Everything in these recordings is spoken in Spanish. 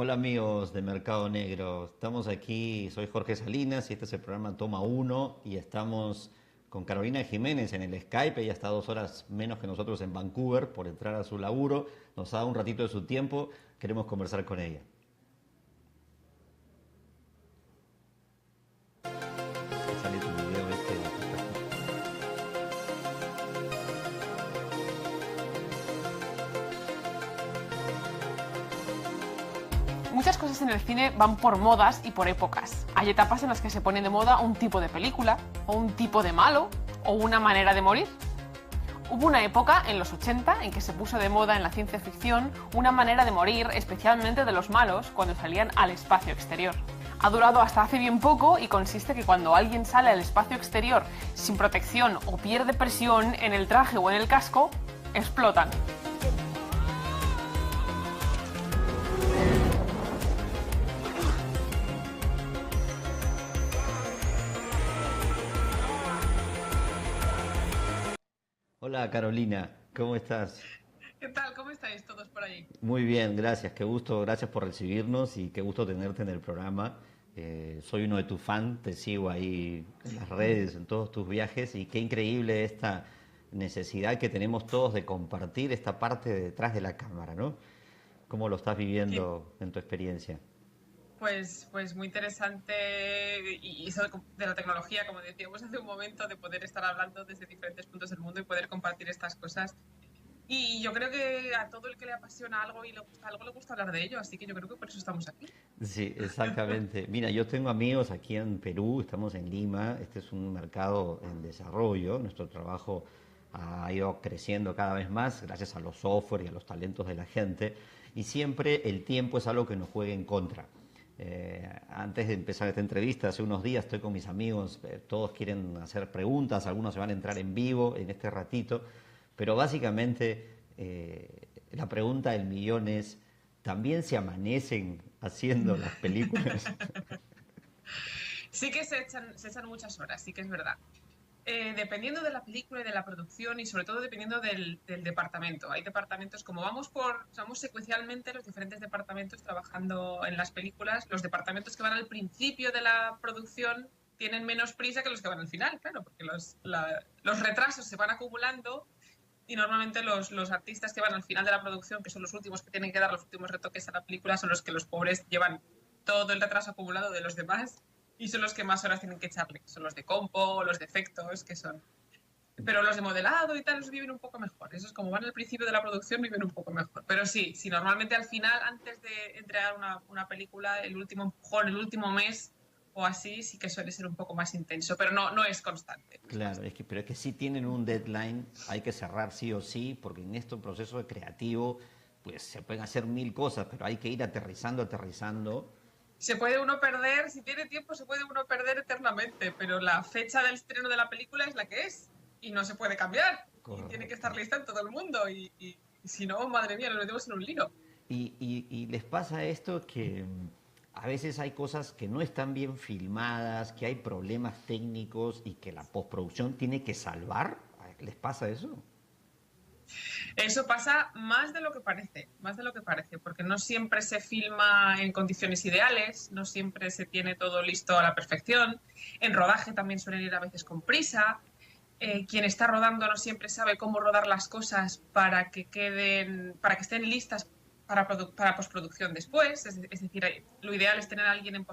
Hola amigos de Mercado Negro, estamos aquí, soy Jorge Salinas y este es el programa Toma Uno y estamos con Carolina Jiménez en el Skype. Ella está 2 horas menos que nosotros en Vancouver por entrar a su laburo, nos ha dado un ratito de su tiempo, queremos conversar con ella. Ahí sale tu video este de tu perspectiva. Muchas cosas en el cine van por modas y por épocas. Hay etapas en las que se pone de moda un tipo de película, o un tipo de malo, o una manera de morir. Hubo una época, en los 80, en que se puso de moda en la ciencia ficción una manera de morir, especialmente de los malos, cuando salían al espacio exterior. Ha durado hasta hace bien poco y consiste que cuando alguien sale al espacio exterior sin protección o pierde presión en el traje o en el casco, explotan. Hola Carolina, ¿cómo estás? ¿Qué tal? ¿Cómo estáis todos por ahí? Muy bien, gracias, qué gusto, gracias por recibirnos y qué gusto tenerte en el programa. Soy uno de tus fans, te sigo ahí en las redes, en todos tus viajes y qué increíble esta necesidad que tenemos todos de compartir esta parte de detrás de la cámara, ¿no? ¿Cómo lo estás Sí, viviendo en tu experiencia? pues muy interesante y eso de la tecnología, como decíamos hace un momento, de poder estar hablando desde diferentes puntos del mundo y poder compartir estas cosas. Y yo creo que a todo el que le apasiona algo y le gusta algo, le gusta hablar de ello, así que yo creo que por eso estamos aquí. Sí, exactamente. Mira, yo tengo amigos aquí en Perú, estamos en Lima, este es un mercado en desarrollo, nuestro trabajo ha ido creciendo cada vez más gracias a los software y a los talentos de la gente y siempre el tiempo es algo que nos juega en contra. Antes de empezar esta entrevista, hace unos días estoy con mis amigos, todos quieren hacer preguntas, algunos se van a entrar en vivo en este ratito, pero básicamente la pregunta del millón es, ¿también se amanecen haciendo las películas? Sí que se echan muchas horas, sí que es verdad. Dependiendo de la película y de la producción y sobre todo dependiendo del departamento. Hay departamentos, como vamos secuencialmente los diferentes departamentos trabajando en las películas, los departamentos que van al principio de la producción tienen menos prisa que los que van al final, claro, porque los retrasos se van acumulando y normalmente los artistas que van al final de la producción, que son los últimos que tienen que dar los últimos retoques a la película, son los que los pobres llevan todo el retraso acumulado de los demás y son los que más horas tienen que echarle. Son los de compo, los de efectos, que son... Pero los de modelado y tal los viven un poco mejor. Esos como van al principio de la producción viven un poco mejor. Pero sí, si normalmente al final, antes de entregar una película, el último empujón, el último mes o así, sí que suele ser un poco más intenso. Pero no es constante. No es Claro, constante. pero es que sí tienen un deadline, hay que cerrar sí o sí, porque en este proceso de creativo, pues se pueden hacer mil cosas, pero hay que ir aterrizando, aterrizando. Se puede uno perder, si tiene tiempo, se puede uno perder eternamente, pero la fecha del estreno de la película es la que es y no se puede cambiar y tiene que Correcto. estar lista en todo el mundo y si no, madre mía, nos metemos en un lío. Y les pasa esto que a veces hay cosas que no están bien filmadas, que hay problemas técnicos y que la postproducción tiene que salvar. ¿Les pasa eso? Eso pasa más de lo que parece, porque no siempre se filma en condiciones ideales, no siempre se tiene todo listo a la perfección. En rodaje también suelen ir a veces con prisa. Quien está rodando no siempre sabe cómo rodar las cosas para que estén listas para postproducción después. Es decir, lo ideal es tener a alguien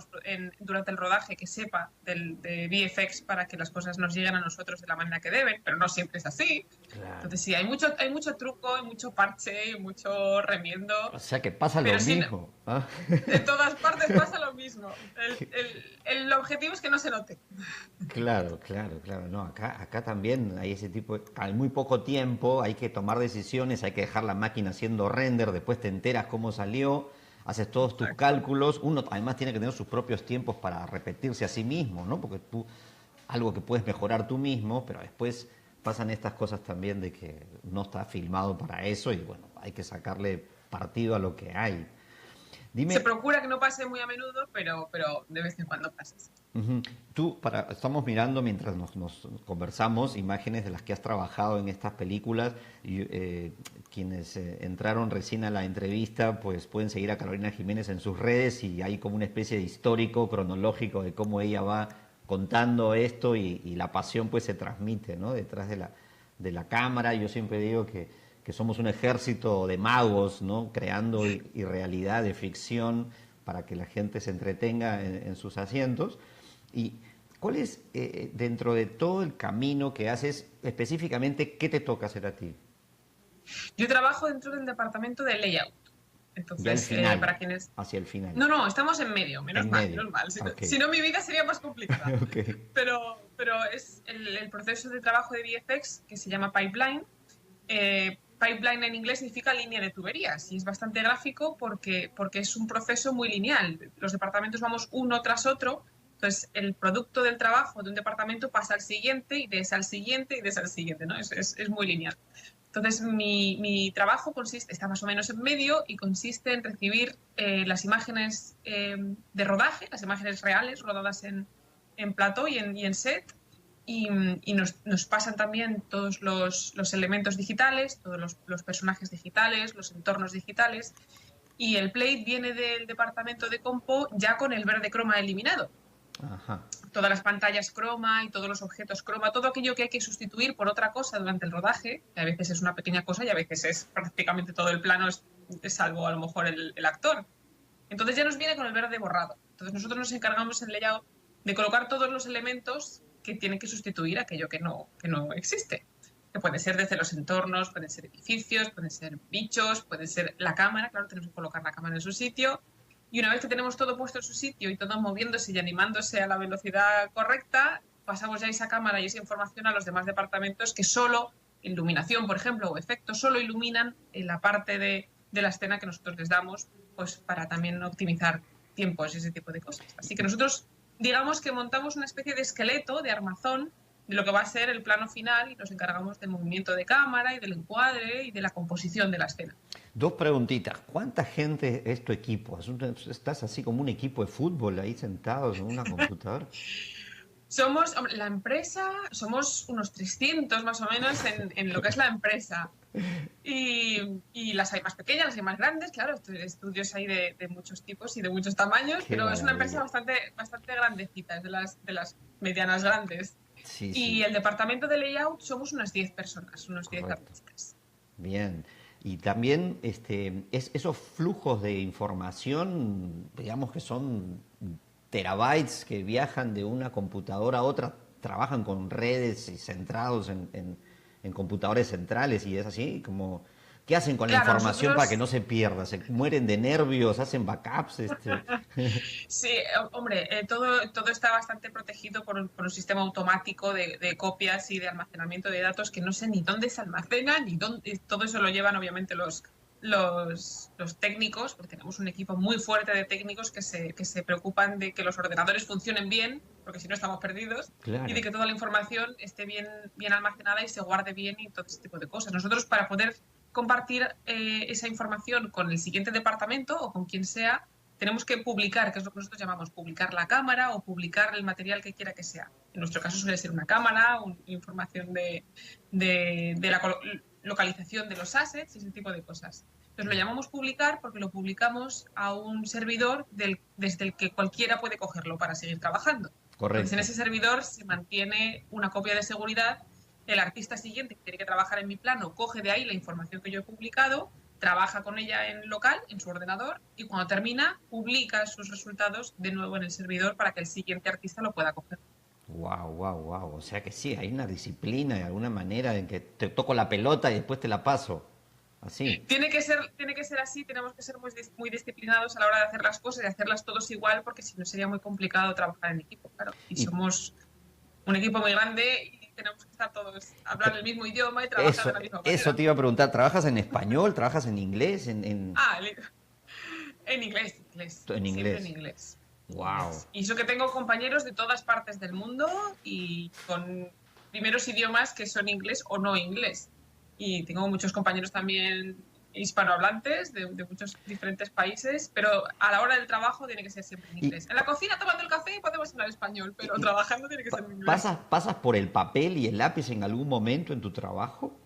durante el rodaje que sepa de VFX para que las cosas nos lleguen a nosotros de la manera que deben, pero no siempre es así. Claro. Entonces sí, hay mucho truco, hay mucho parche, hay mucho remiendo, O sea que pasa lo pero sí, mismo. ¿Ah? en todas partes pasa lo mismo. El objetivo es que no se note. Claro, claro, claro. No, acá también hay ese tipo hay muy poco tiempo, hay que tomar decisiones, hay que dejar la máquina haciendo render, después te enteras cómo salió, haces todos tus Exacto. cálculos. Uno además tiene que tener sus propios tiempos para repetirse a sí mismo, ¿no? Porque tú, algo que puedes mejorar tú mismo, pero después pasan estas cosas también de que no está filmado para eso y bueno, hay que sacarle partido a lo que hay. Se Dime, procura que no pase muy a menudo, pero de vez en cuando pasa. ujú, estamos mirando mientras nos conversamos imágenes de las que has trabajado en estas películas y quienes entraron recién a la entrevista pues pueden seguir a Carolina Jiménez en sus redes y hay como una especie de histórico cronológico de cómo ella va contando esto y la pasión pues se transmite, ¿no? Detrás de la cámara. Yo siempre digo que somos un ejército de magos, ¿no? Creando irrealidad de ficción para que la gente se entretenga en sus asientos. ¿Y cuál es, dentro de todo el camino que haces, específicamente, qué te toca hacer a ti? Yo trabajo dentro del departamento de layout. Ya el Entonces, final, para quienes... hacia el final. No, no, estamos en medio, menos En mal, medio. menos mal. Si no, Ok. si no, mi vida sería más complicada. Ok. Pero es el proceso de trabajo de VFX que se llama pipeline. Pipeline en inglés significa línea de tuberías y es bastante gráfico porque es un proceso muy lineal. Los departamentos vamos uno tras otro, entonces el producto del trabajo de un departamento pasa al siguiente y de ese al siguiente y de ese al siguiente, ¿no? Es muy lineal. Entonces mi trabajo consiste, está más o menos en medio y consiste en recibir las imágenes de rodaje, las imágenes reales rodadas en plató y en set y, y nos pasan también todos los elementos digitales, todos los personajes digitales, los entornos digitales, y el plate viene del departamento de compo ya con el verde croma eliminado. Ajá. Todas las pantallas croma y todos los objetos croma, todo aquello que hay que sustituir por otra cosa durante el rodaje, que a veces es una pequeña cosa y a veces es prácticamente todo el plano, salvo a lo mejor el actor. Entonces ya nos viene con el verde borrado. Entonces nosotros nos encargamos en layout de colocar todos los elementos que tienen que sustituir aquello que no existe. Que puede ser desde los entornos, pueden ser edificios, pueden ser bichos, puede ser la cámara, claro, tenemos que colocar la cámara en su sitio. Y una vez que tenemos todo puesto en su sitio y todo moviéndose y animándose a la velocidad correcta, pasamos ya esa cámara y esa información a los demás departamentos que solo, iluminación, por ejemplo, o efectos, solo iluminan en la parte de la escena que nosotros les damos, pues para también optimizar tiempos y ese tipo de cosas. Así que nosotros, digamos que montamos una especie de esqueleto, de armazón, de lo que va a ser el plano final y nos encargamos del movimiento de cámara y del encuadre y de la composición de la escena. Dos preguntitas. ¿Cuánta gente es tu equipo? ¿Estás así como un equipo de fútbol ahí sentados en una computadora? Somos, la empresa, somos unos 300 más o menos en lo que es la empresa. Y las hay más pequeñas, las hay más grandes, claro, estudios hay de muchos tipos y de muchos tamaños, Qué pero es una empresa maravilla. bastante grandecita, es de las medianas grandes. Sí, Y sí, el departamento de layout somos unas 10 personas, unos 10 correcto. artistas. Bien. Y también esos flujos de información, digamos que son terabytes que viajan de una computadora a otra, trabajan con redes y centrados en computadores centrales y es así, como, ¿qué hacen con la Claro, información para que nosotros no se pierda? ¿Se mueren de nervios? ¿Hacen backups? sí, hombre, todo está bastante protegido por un sistema automático de copias y de almacenamiento de datos que no sé ni dónde se almacenan, ni dónde, todo eso lo llevan obviamente los técnicos, porque tenemos un equipo muy fuerte de técnicos que se preocupan de que los ordenadores funcionen bien, porque si no estamos perdidos, y de Claro, que toda la información esté bien almacenada y se guarde bien y todo ese tipo de cosas. Nosotros, para poder compartir esa información con el siguiente departamento o con quien sea, tenemos que publicar, que es lo que nosotros llamamos publicar la cámara o publicar el material que quiera que sea. En nuestro caso suele ser una cámara, información de la localización de los assets y ese tipo de cosas. Entonces lo llamamos publicar porque lo publicamos a un servidor desde el que cualquiera puede cogerlo para seguir trabajando. Entonces en correcto. ese servidor se mantiene una copia de seguridad. El artista siguiente que tiene que trabajar en mi plano coge de ahí la información que yo he publicado, trabaja con ella en local, en su ordenador, y cuando termina, publica sus resultados de nuevo en el servidor para que el siguiente artista lo pueda coger. Wow, wow, wow. O sea que sí, hay una disciplina de alguna manera en que te toco la pelota y después te la paso. Así. Tiene que ser así, tenemos que ser muy disciplinados a la hora de hacer las cosas y hacerlas todos igual, porque si no sería muy complicado trabajar en equipo, claro. Y Y somos un equipo muy grande y tenemos que estar todos, hablar el mismo idioma y trabajar de eso, la misma eso manera. te iba a preguntar. ¿Trabajas en español? ¿Trabajas en inglés? Ah, en inglés, En siempre en inglés. inglés. Wow. Y eso que tengo compañeros de todas partes del mundo y con primeros idiomas que son inglés o no inglés. Y tengo muchos compañeros también hispanohablantes de muchos diferentes países, pero a la hora del trabajo tiene que ser siempre en inglés. En la cocina tomando el café podemos hablar español, pero trabajando tiene que ser en inglés. ¿Pasas por el papel y el lápiz en algún momento en tu trabajo?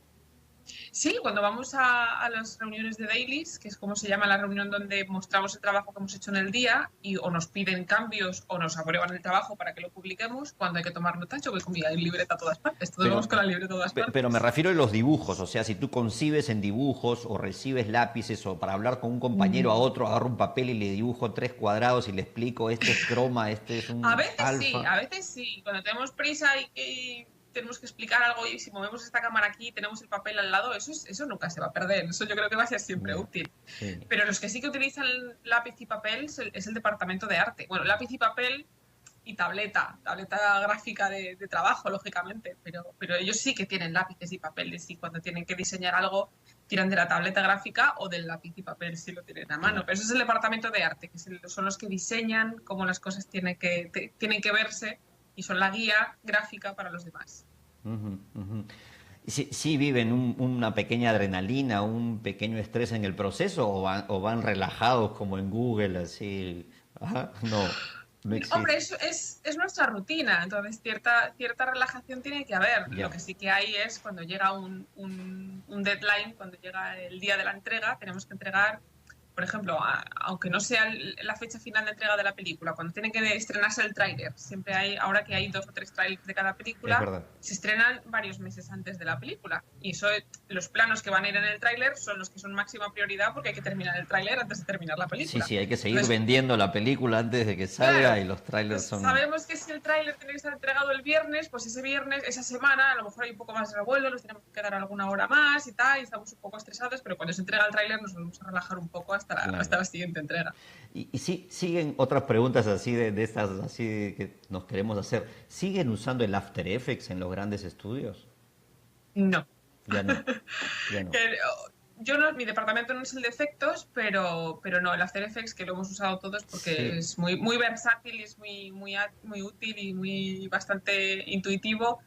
Sí, cuando vamos a las reuniones de dailies, que es como se llama la reunión donde mostramos el trabajo que hemos hecho en el día y o nos piden cambios o nos aprueban el trabajo para que lo publiquemos, cuando hay que tomar notas, yo voy con mi libreta a todas partes, todos vamos con la libreta a todas partes. Pero me refiero a los dibujos, o sea, si tú concibes en dibujos o recibes lápices o para hablar con un compañero a otro, agarro un papel y le dibujo 3 cuadrados y le explico, este es croma, este es un A veces alfa. sí, a veces sí, cuando tenemos prisa y tenemos que explicar algo y si movemos esta cámara aquí tenemos el papel al lado, eso nunca se va a perder, eso yo creo que va a ser siempre útil. Sí. Pero los que sí que utilizan lápiz y papel es el departamento de arte. Bueno, lápiz y papel y tableta gráfica de trabajo, lógicamente, pero ellos sí que tienen lápices y papeles y cuando tienen que diseñar algo tiran de la tableta gráfica o del lápiz y papel si lo tienen a mano. Pero eso es el departamento de arte, que son los que diseñan cómo las cosas tienen que verse y son la guía gráfica para los demás. ¿Sí viven una pequeña adrenalina, un pequeño estrés en el proceso o van relajados como en Google, así? Ajá, no existe. Hombre, es nuestra rutina, entonces cierta relajación tiene que haber. Ya. Lo que sí que hay es cuando llega un deadline, cuando llega el día de la entrega, tenemos que entregar, por ejemplo, aunque no sea la fecha final de entrega de la película, cuando tiene que estrenarse el tráiler, siempre hay, ahora que hay 2 o 3 trailers de cada película, se estrenan varios meses antes de la película. Y eso, los planos que van a ir en el tráiler son los que son máxima prioridad porque hay que terminar el tráiler antes de terminar la película. Sí, hay que seguir vendiendo la película antes de que salga, claro, y los trailers son... Sabemos que si el tráiler tiene que estar entregado el viernes, pues ese viernes, esa semana, a lo mejor hay un poco más de revuelo, nos tenemos que dar alguna hora más y tal, y estamos un poco estresados, pero cuando se entrega el tráiler nos vamos a relajar un poco hasta la siguiente entrega. Y sí, siguen otras preguntas así de estas así que nos queremos hacer. ¿Siguen usando el After Effects en los grandes estudios? No. Ya no. Yo no, mi departamento no es el de efectos, pero no, el After Effects, que lo hemos usado todos porque es muy versátil y es muy útil y bastante intuitivo,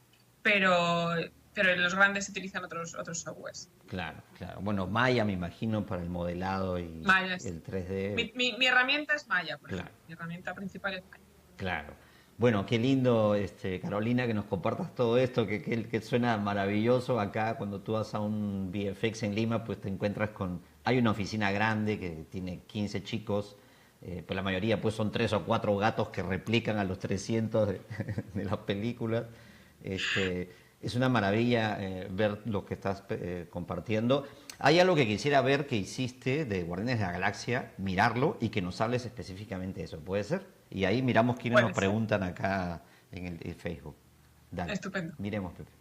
pero en los grandes se utilizan otros softwares. Claro. Bueno, Maya me imagino para el modelado y Maya, el 3D. Mi herramienta es Maya, por claro. ejemplo. Mi herramienta principal es Maya. Claro. Bueno, qué lindo, Carolina, que nos compartas todo esto, que suena maravilloso. Acá cuando tú vas a un VFX en Lima, pues te encuentras con... Hay una oficina grande que tiene 15 chicos, pues la mayoría pues son 3 o 4 gatos que replican a los 300 de las películas. Es una maravilla ver lo que estás compartiendo. Hay algo que quisiera ver que hiciste de Guardianes de la Galaxia, mirarlo y que nos hables específicamente de eso, ¿puede ser? Y ahí miramos quiénes nos preguntan acá en el Facebook. Dale. Estupendo. Miremos, Pepe.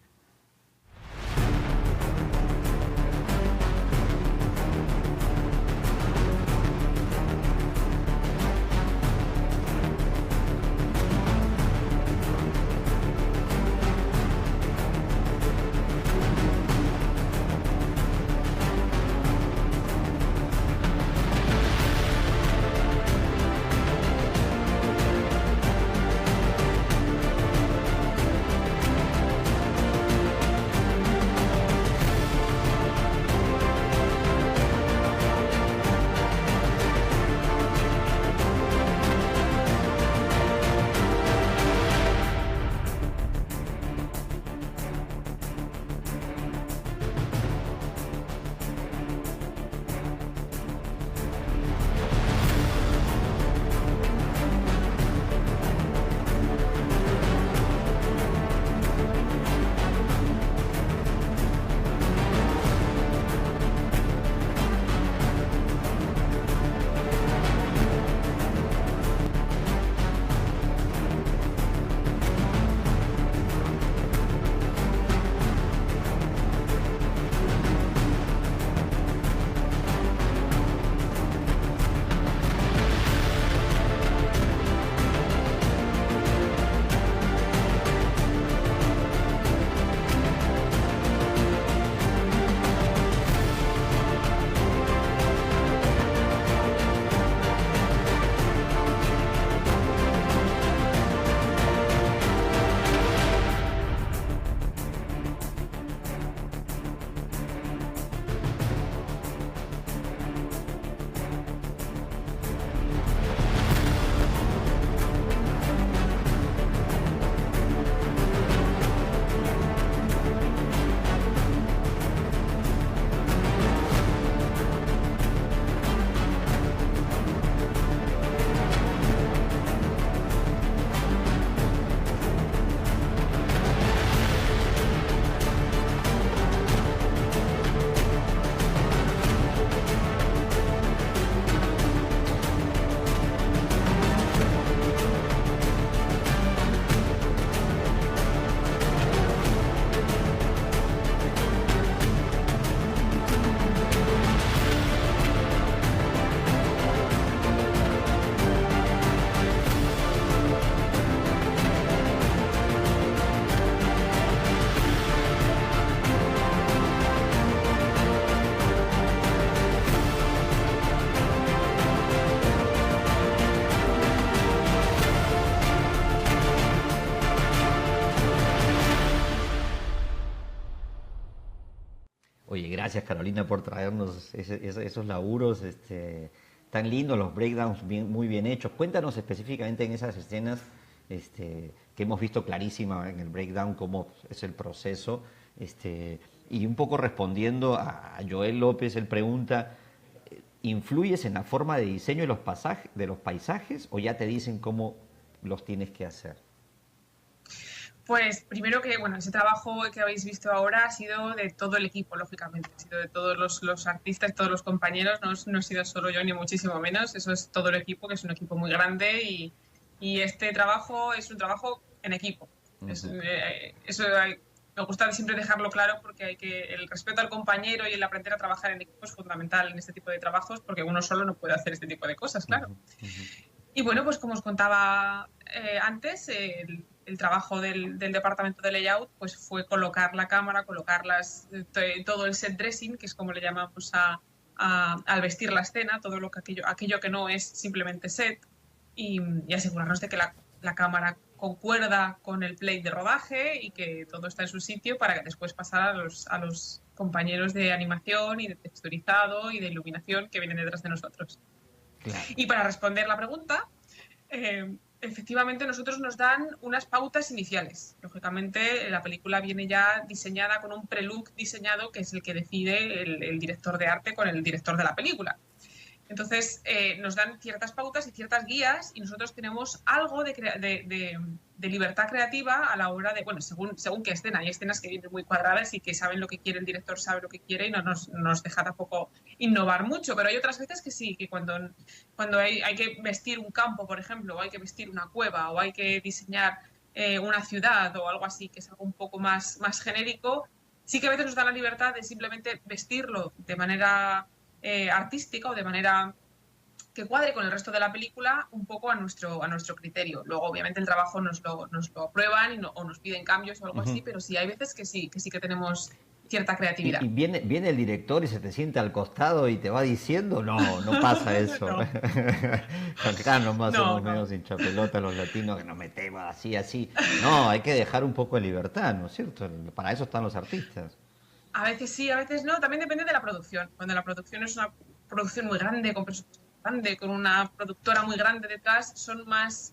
Oye, gracias Carolina por traernos esos laburos tan lindos, los breakdowns muy bien hechos. Cuéntanos específicamente en esas escenas que hemos visto clarísima en el breakdown cómo es el proceso. Y un poco respondiendo a Joel López, él pregunta, ¿influyes en la forma de diseño de los paisajes o ya te dicen cómo los tienes que hacer? Pues primero que, bueno, ese trabajo que habéis visto ahora ha sido de todo el equipo, lógicamente, ha sido de todos los artistas, todos los compañeros, no he sido solo yo ni muchísimo menos, eso es todo el equipo, que es un equipo muy grande y este trabajo es un trabajo en equipo. Eso me gusta siempre dejarlo claro porque el respeto al compañero y el aprender a trabajar en equipo es fundamental en este tipo de trabajos porque uno solo no puede hacer este tipo de cosas, claro. Y bueno, pues como os contaba antes, el trabajo del departamento de layout pues fue colocar la cámara, todo el set dressing, que es como le llamamos al vestir la escena, todo aquello que no es simplemente set, y asegurarnos de que la cámara concuerda con el plate de rodaje y que todo está en su sitio para después pasar a los compañeros de animación y de texturizado y de iluminación que vienen detrás de nosotros. Claro. Y para responder la pregunta, efectivamente nosotros nos dan unas pautas iniciales. Lógicamente la película viene ya diseñada con un pre-look diseñado que es el que decide el director de arte con el director de la película. Entonces nos dan ciertas pautas y ciertas guías y nosotros tenemos algo de libertad creativa a la hora de, bueno, según qué escena. Hay escenas que vienen muy cuadradas y que saben lo que quiere, el director sabe lo que quiere y no nos deja tampoco innovar mucho, pero hay otras veces que sí, que cuando hay que vestir un campo, por ejemplo, o hay que vestir una cueva o hay que diseñar una ciudad o algo así, que es algo un poco más genérico, sí que a veces nos da la libertad de simplemente vestirlo de manera artística o de manera que cuadre con el resto de la película un poco a nuestro criterio. Luego, obviamente, el trabajo nos lo aprueban o nos piden cambios o algo así, pero sí, hay veces que sí que tenemos cierta creatividad. ¿Y viene el director y se te sienta al costado y te va diciendo? No, no pasa eso. No. Acá nomás somos No. medio hincha pelota los latinos que nos metemos así. No, hay que dejar un poco de libertad, ¿no es cierto? Para eso están los artistas. A veces sí, a veces no. También depende de la producción. Cuando la producción es una producción muy grande, con presupuesto grande, con una productora muy grande detrás, son más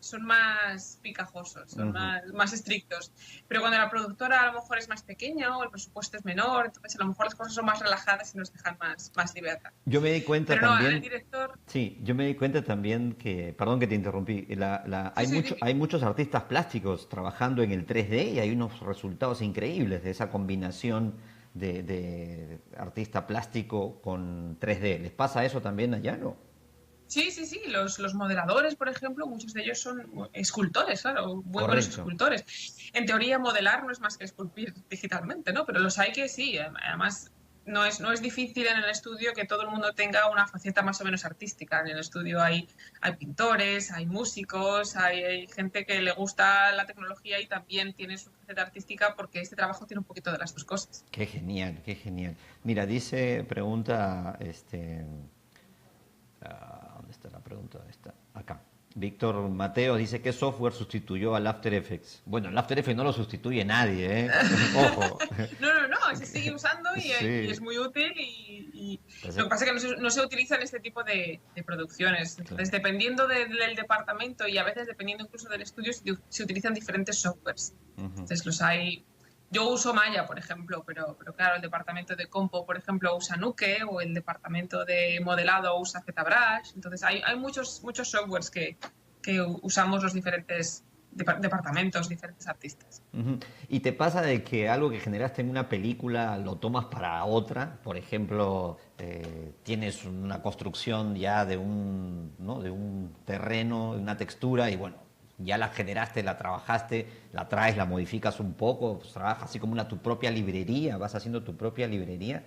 picajosos, son más estrictos. Pero cuando la productora a lo mejor es más pequeña o el presupuesto es menor, entonces a lo mejor las cosas son más relajadas y nos dejan más libertad. Yo me di cuenta Pero también. No, el director. Sí, yo me di cuenta también que, perdón que te interrumpí, hay muchos artistas plásticos trabajando en el 3D y hay unos resultados increíbles de esa combinación de artista plástico con 3D. ¿Les pasa eso también allá, no? Sí. Los modeladores, por ejemplo, muchos de ellos son escultores, claro, muy buenos escultores. En teoría, modelar no es más que esculpir digitalmente, ¿no? Pero los hay que sí, además no es difícil en el estudio que todo el mundo tenga una faceta más o menos artística. En el estudio hay pintores, hay músicos, hay gente que le gusta la tecnología y también tiene su faceta artística porque este trabajo tiene un poquito de las dos cosas. Qué genial, qué genial. Mira, pregunta, ¿dónde está la pregunta? ¿Dónde está? Acá. Víctor Mateo dice, ¿qué software sustituyó al After Effects? Bueno, el After Effects no lo sustituye nadie, ¿eh? Ojo. No, se sigue usando y es muy útil lo que pasa es que no se utiliza en este tipo de producciones. Entonces, dependiendo del departamento y a veces dependiendo incluso del estudio, se utilizan diferentes softwares. Entonces, los hay. Yo uso Maya, por ejemplo, pero claro, el departamento de compo, por ejemplo, usa Nuke o el departamento de modelado usa ZBrush. Entonces, hay muchos softwares que usamos los diferentes departamentos, diferentes artistas. ¿Y te pasa de que algo que generaste en una película lo tomas para otra? Por ejemplo, tienes una construcción ya de un terreno, de una textura y bueno, ya la generaste, la trabajaste, la traes, la modificas un poco, pues trabajas así como tu propia librería, vas haciendo tu propia librería.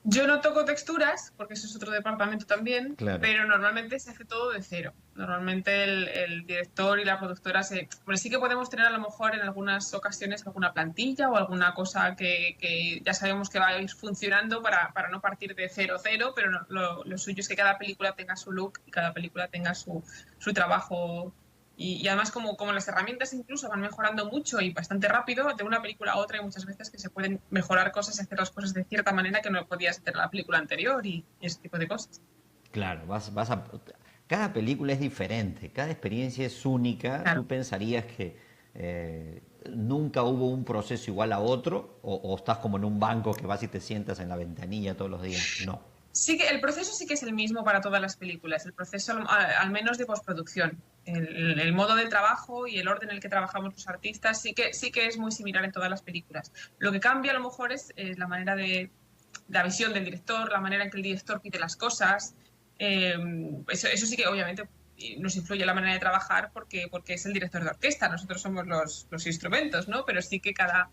Yo no toco texturas, porque eso es otro departamento también, Claro. Pero normalmente se hace todo de cero. Normalmente el director y la productora Bueno, sí que podemos tener a lo mejor en algunas ocasiones alguna plantilla o alguna cosa que ya sabemos que va a ir funcionando para no partir de cero, pero lo suyo es que cada película tenga su look y cada película tenga su trabajo Y además como las herramientas incluso van mejorando mucho y bastante rápido, de una película a otra hay muchas veces que se pueden mejorar cosas y hacer las cosas de cierta manera que no podías hacer en la película anterior y ese tipo de cosas. Claro, cada película es diferente, cada experiencia es única. Claro. ¿Tú pensarías que nunca hubo un proceso igual a otro? O estás como en un banco que vas y te sientas en la ventanilla todos los días? No. Sí que el proceso sí que es el mismo para todas las películas, el proceso al menos de postproducción. El modo de trabajo y el orden en el que trabajamos los artistas sí que es muy similar en todas las películas. Lo que cambia a lo mejor es la manera de la visión del director, la manera en que el director pide las cosas. Eso sí que obviamente nos influye en la manera de trabajar porque es el director de orquesta, nosotros somos los instrumentos, ¿no? Pero sí que cada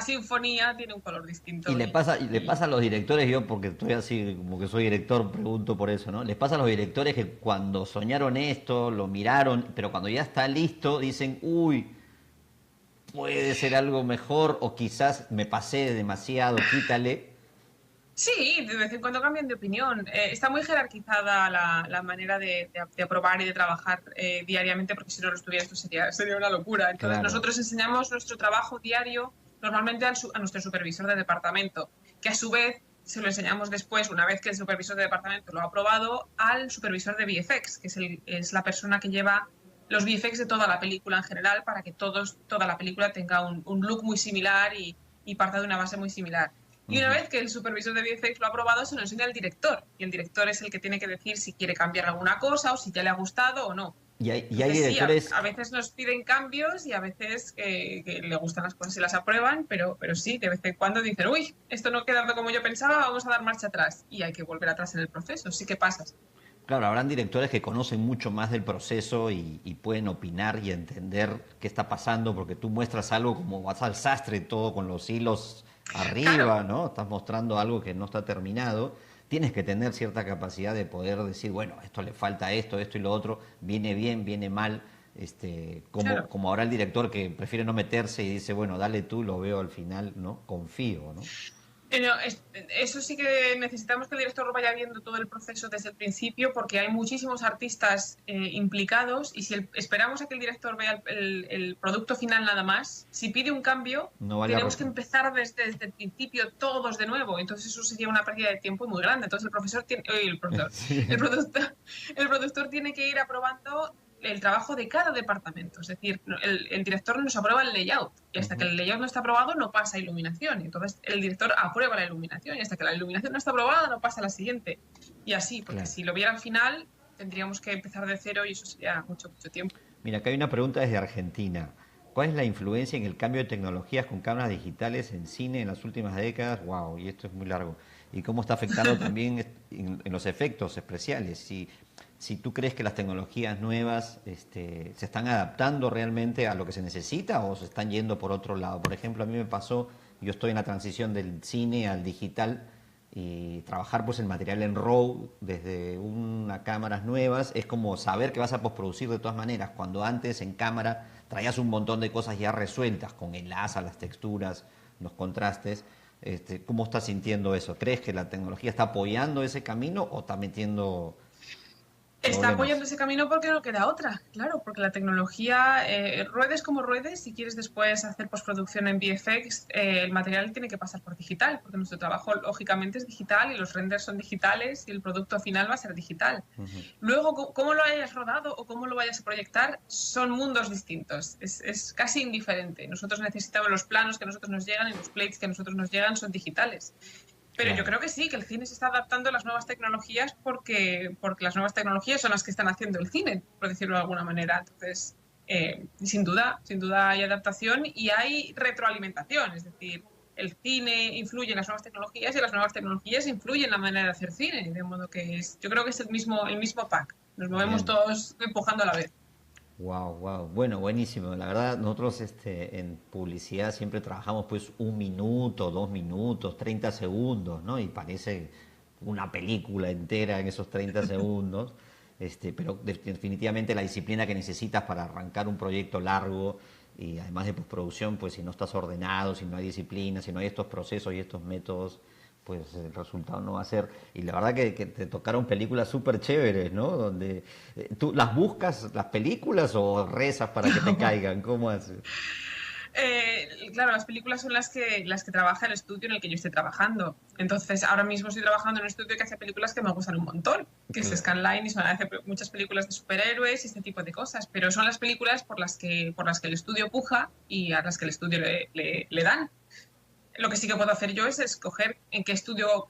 sinfonía tiene un color distinto Y le pasa a los directores, yo porque estoy así, como que soy director, pregunto por eso, ¿no? Les pasa a los directores que cuando soñaron esto, lo miraron, pero cuando ya está listo, dicen, uy, puede ser algo mejor, o quizás me pasé demasiado, quítale. Sí, de vez en cuando cambian de opinión. Está muy jerarquizada la manera de aprobar y de trabajar diariamente, porque si no lo estuviera esto sería una locura. Entonces Claro. nosotros enseñamos nuestro trabajo diario normalmente a nuestro supervisor de departamento, que a su vez se lo enseñamos después, una vez que el supervisor de departamento lo ha aprobado, al supervisor de VFX, que es la persona que lleva los VFX de toda la película en general para que toda la película tenga un look muy similar y parta de una base muy similar. Y una Ujú. vez que el supervisor de VFX lo ha aprobado, se lo enseña al director. Y el director es el que tiene que decir si quiere cambiar alguna cosa o si ya le ha gustado o no. Y hay Entonces sí, directores. a veces nos piden cambios y a veces que le gustan las cosas y las aprueban, pero sí, de vez en cuando dicen, uy, esto no ha quedado como yo pensaba, vamos a dar marcha atrás. Y hay que volver atrás en el proceso, sí que pasa. Claro, habrán directores que conocen mucho más del proceso y pueden opinar y entender qué está pasando, porque tú muestras algo como vas al sastre, todo con los hilos Claro, arriba, ¿no? Estás mostrando algo que no está terminado. Tienes que tener cierta capacidad de poder decir, bueno, esto le falta esto, esto y lo otro, viene bien, viene mal. claro. Como ahora el director que prefiere no meterse y dice, bueno, dale tú, lo veo al final, ¿no? Confío, ¿no? No, eso sí que necesitamos que el director vaya viendo todo el proceso desde el principio porque hay muchísimos artistas implicados y si esperamos a que el director vea el producto final nada más, si pide un cambio, No vale la tenemos que ropa. empezar desde el principio todos de nuevo. Entonces eso sería una pérdida de tiempo muy grande. Entonces el profesor tiene, el profesor, el Sí. productor, el productor tiene que ir aprobando el trabajo de cada departamento. Es decir, el director nos aprueba el layout y hasta que Ujú. el layout no está aprobado no pasa a iluminación. Entonces el director aprueba la iluminación y hasta que la iluminación no está aprobada no pasa a la siguiente. Y así, porque Claro. si lo viera al final tendríamos que empezar de cero y eso sería mucho, mucho tiempo. Mira, acá hay una pregunta desde Argentina. ¿Cuál es la influencia en el cambio de tecnologías con cámaras digitales en cine en las últimas décadas? Wow, y esto es muy largo. ¿Y cómo está afectando también en los efectos especiales? Si tú crees que las tecnologías nuevas se están adaptando realmente a lo que se necesita o se están yendo por otro lado. Por ejemplo, a mí me pasó, yo estoy en la transición del cine al digital y trabajar pues el material en RAW desde unas cámaras nuevas es como saber que vas a postproducir de todas maneras, cuando antes en cámara traías un montón de cosas ya resueltas con el asa, las texturas, los contrastes. ¿Cómo estás sintiendo eso? ¿Crees que la tecnología está apoyando ese camino o está metiendo Está problemas? apoyando ese camino porque no queda otra, claro, porque la tecnología, ruedes como ruedes, si quieres después hacer postproducción en VFX, el material tiene que pasar por digital, porque nuestro trabajo lógicamente es digital y los renders son digitales y el producto final va a ser digital. Ujú. Luego, cómo lo hayas rodado o cómo lo vayas a proyectar son mundos distintos, es casi indiferente. Nosotros necesitamos los planos que a nosotros nos llegan y los plates que a nosotros nos llegan son digitales. Pero yo Claro. creo que sí, que el cine se está adaptando a las nuevas tecnologías porque las nuevas tecnologías son las que están haciendo el cine, por decirlo de alguna manera. Entonces, sin duda hay adaptación y hay retroalimentación, es decir, el cine influye en las nuevas tecnologías y las nuevas tecnologías influyen en la manera de hacer cine, de modo que yo creo que es el mismo pack. Nos movemos Bien. todos empujando a la vez. Wow, wow. Bueno, buenísimo. La verdad, nosotros en publicidad siempre trabajamos pues 1 minuto, 2 minutos, 30 segundos, ¿no? Y parece una película entera en esos 30 segundos. Pero definitivamente la disciplina que necesitas para arrancar un proyecto largo y además de postproducción, pues si no estás ordenado, si no hay disciplina, si no hay estos procesos y estos métodos, pues el resultado no va a ser. Y la verdad que te tocaron películas súper chéveres, ¿no? Donde tú las buscas, las películas, o rezas para que te caigan, ¿cómo haces? Claro, las películas son las que trabaja el estudio en el que yo estoy trabajando. Entonces, ahora mismo estoy trabajando en un estudio que hace películas que me gustan un montón, que es Claro. Scanline, y hace muchas películas de superhéroes y este tipo de cosas, pero son las películas por las que el estudio puja y a las que el estudio le dan. Lo que sí que puedo hacer yo es escoger en qué estudio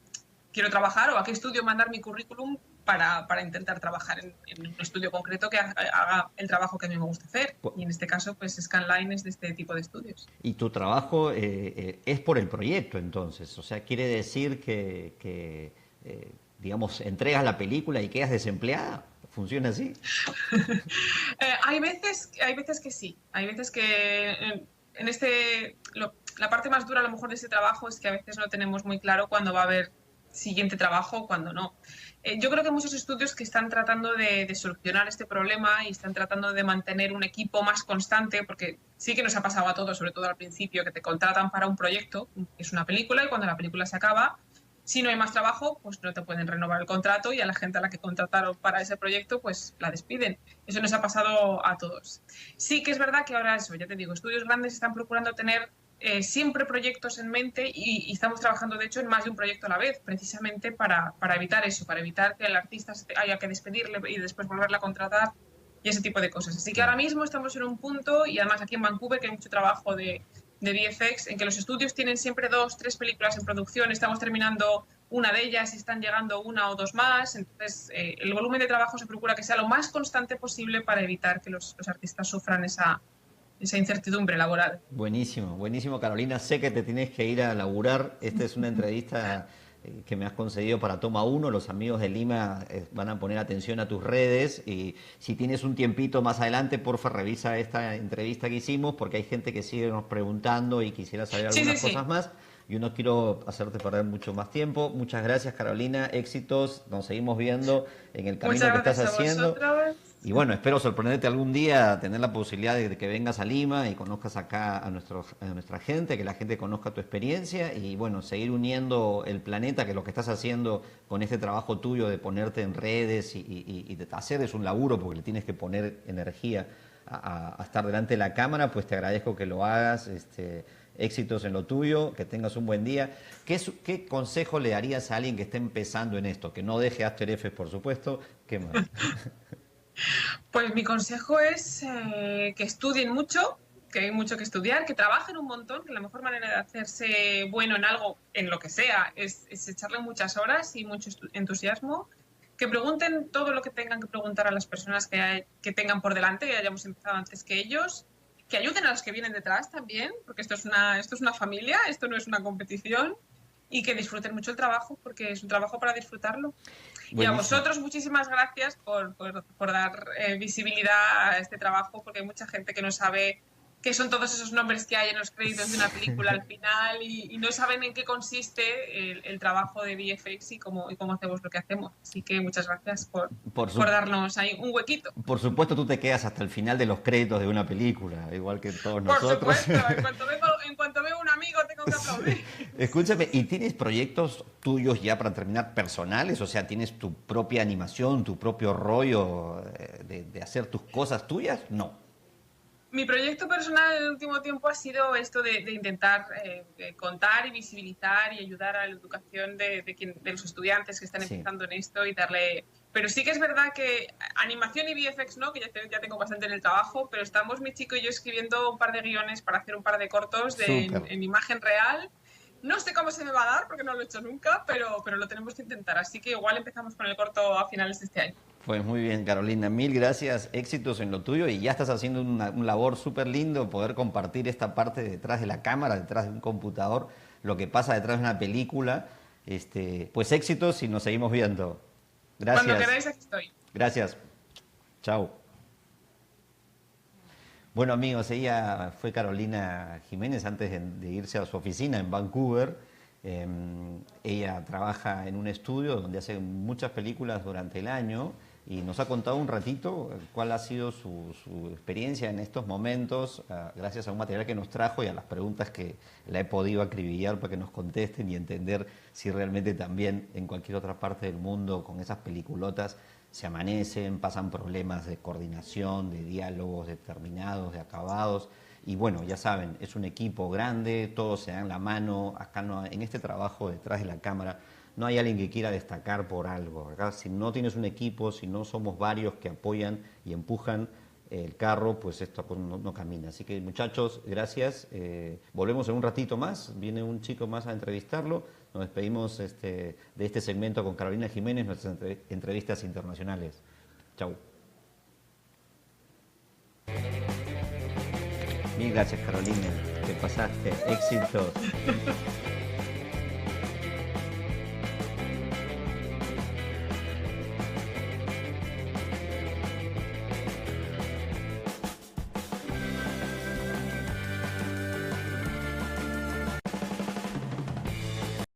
quiero trabajar o a qué estudio mandar mi currículum para intentar trabajar en un estudio concreto que haga el trabajo que a mí me gusta hacer. Y en este caso, pues Scanline es de este tipo de estudios. Y tu trabajo es por el proyecto, entonces. O sea, quiere decir digamos, entregas la película y quedas desempleada. ¿Funciona así? Hay veces que sí, hay veces que la parte más dura a lo mejor de ese trabajo es que a veces no tenemos muy claro cuándo va a haber siguiente trabajo o cuándo no. Yo creo que hay muchos estudios que están tratando de solucionar este problema y están tratando de mantener un equipo más constante, porque sí que nos ha pasado a todos, sobre todo al principio, que te contratan para un proyecto, que es una película, y cuando la película se acaba, si no hay más trabajo, pues no te pueden renovar el contrato y a la gente a la que contrataron para ese proyecto, pues la despiden. Eso nos ha pasado a todos. Sí que es verdad que ahora eso, ya te digo, estudios grandes están procurando tener siempre proyectos en mente y estamos trabajando, de hecho, en más de un proyecto a la vez, precisamente para evitar eso, para evitar que el artista haya que despedirle y después volverle a contratar y ese tipo de cosas. Así que ahora Claro. mismo estamos en un punto, y además aquí en Vancouver, que hay mucho trabajo de VFX, en que los estudios tienen siempre 2, 3 películas en producción, estamos terminando una de ellas y están llegando una o dos más, entonces el volumen de trabajo se procura que sea lo más constante posible para evitar que los artistas sufran esa incertidumbre laboral. Buenísimo, buenísimo, Carolina. Sé que te tienes que ir a laburar. Esta es una entrevista que me has concedido para Toma Uno. Los amigos de Lima van a poner atención a tus redes. Y si tienes un tiempito más adelante, porfa, revisa esta entrevista que hicimos, porque hay gente que sigue nos preguntando y quisiera saber Sí, algunas sí, cosas sí. más. Yo no quiero hacerte perder mucho más tiempo. Muchas gracias, Carolina. Éxitos. Nos seguimos viendo en el camino Muchas que estás gracias a haciendo. vosotros. Y bueno, espero sorprenderte algún día, tener la posibilidad de que vengas a Lima y conozcas acá a nuestra gente, que la gente conozca tu experiencia y bueno, seguir uniendo el planeta, que lo que estás haciendo con este trabajo tuyo de ponerte en redes y de hacer es un laburo porque le tienes que poner energía a estar delante de la cámara, pues te agradezco que lo hagas. Éxitos en lo tuyo, que tengas un buen día. ¿Qué consejo le darías a alguien que esté empezando en esto? Que no deje After Effects, por supuesto. ¿Qué más? Pues mi consejo es que estudien mucho, que hay mucho que estudiar, que trabajen un montón, que la mejor manera de hacerse bueno en algo, en lo que sea, es echarle muchas horas y mucho entusiasmo, que pregunten todo lo que tengan que preguntar a las personas que tengan por delante, que hayamos empezado antes que ellos, que ayuden a los que vienen detrás también, porque esto es una familia, esto no es una competición, y que disfruten mucho el trabajo, porque es un trabajo para disfrutarlo. Y a Buenísimo. vosotros muchísimas gracias por dar visibilidad a este trabajo, porque hay mucha gente que no sabe qué son todos esos nombres que hay en los créditos de una película al final y no saben en qué consiste el trabajo de VFX y cómo hacemos lo que hacemos. Así que muchas gracias por, Por, por su- darnos ahí un huequito. por supuesto, tú te quedas hasta el final de los créditos de una película, igual que todos Por nosotros. supuesto, en cuanto veo un amigo tengo que aplaudir. Escúchame, ¿y tienes proyectos tuyos ya para terminar personales? O sea, ¿tienes tu propia animación, tu propio rollo de hacer tus cosas tuyas? No. Mi proyecto personal en el último tiempo ha sido esto de intentar contar y visibilizar y ayudar a la educación de los estudiantes que están Sí. empezando en esto y darle... Pero sí que es verdad que animación y VFX no, que ya tengo bastante en el trabajo, pero estamos mi chico y yo escribiendo un par de guiones para hacer un par de cortos Súper. en imagen real. No sé cómo se me va a dar porque no lo he hecho nunca, pero lo tenemos que intentar. Así que igual empezamos con el corto a finales de este año. Pues muy bien, Carolina, mil gracias, éxitos en lo tuyo y ya estás haciendo un labor súper lindo poder compartir esta parte detrás de la cámara, detrás de un computador, lo que pasa detrás de una película. Pues éxitos y nos seguimos viendo. Cuando Gracias, queráis, aquí estoy. gracias. Chao. Bueno amigos, ella fue Carolina Jiménez antes de irse a su oficina en Vancouver. Ella trabaja en un estudio donde hace muchas películas durante el año y nos ha contado un ratito cuál ha sido su experiencia en estos momentos, gracias a un material que nos trajo y a las preguntas que la he podido acribillar para que nos contesten y entender si realmente también en cualquier otra parte del mundo con esas peliculotas se amanecen, pasan problemas de coordinación, de diálogos determinados, de acabados. Y bueno, ya saben, es un equipo grande, todos se dan la mano. Acá no, en este trabajo detrás de la cámara no hay alguien que quiera destacar por algo. Acá si no tienes un equipo, si no somos varios que apoyan y empujan el carro, pues esto no camina. Así que muchachos, gracias. Volvemos en un ratito más. Viene un chico más a entrevistarlo. Nos despedimos de este segmento con Carolina Jiménez, nuestras entrevistas internacionales. Chau. Mil gracias, Carolina. Te pasaste. Éxitos.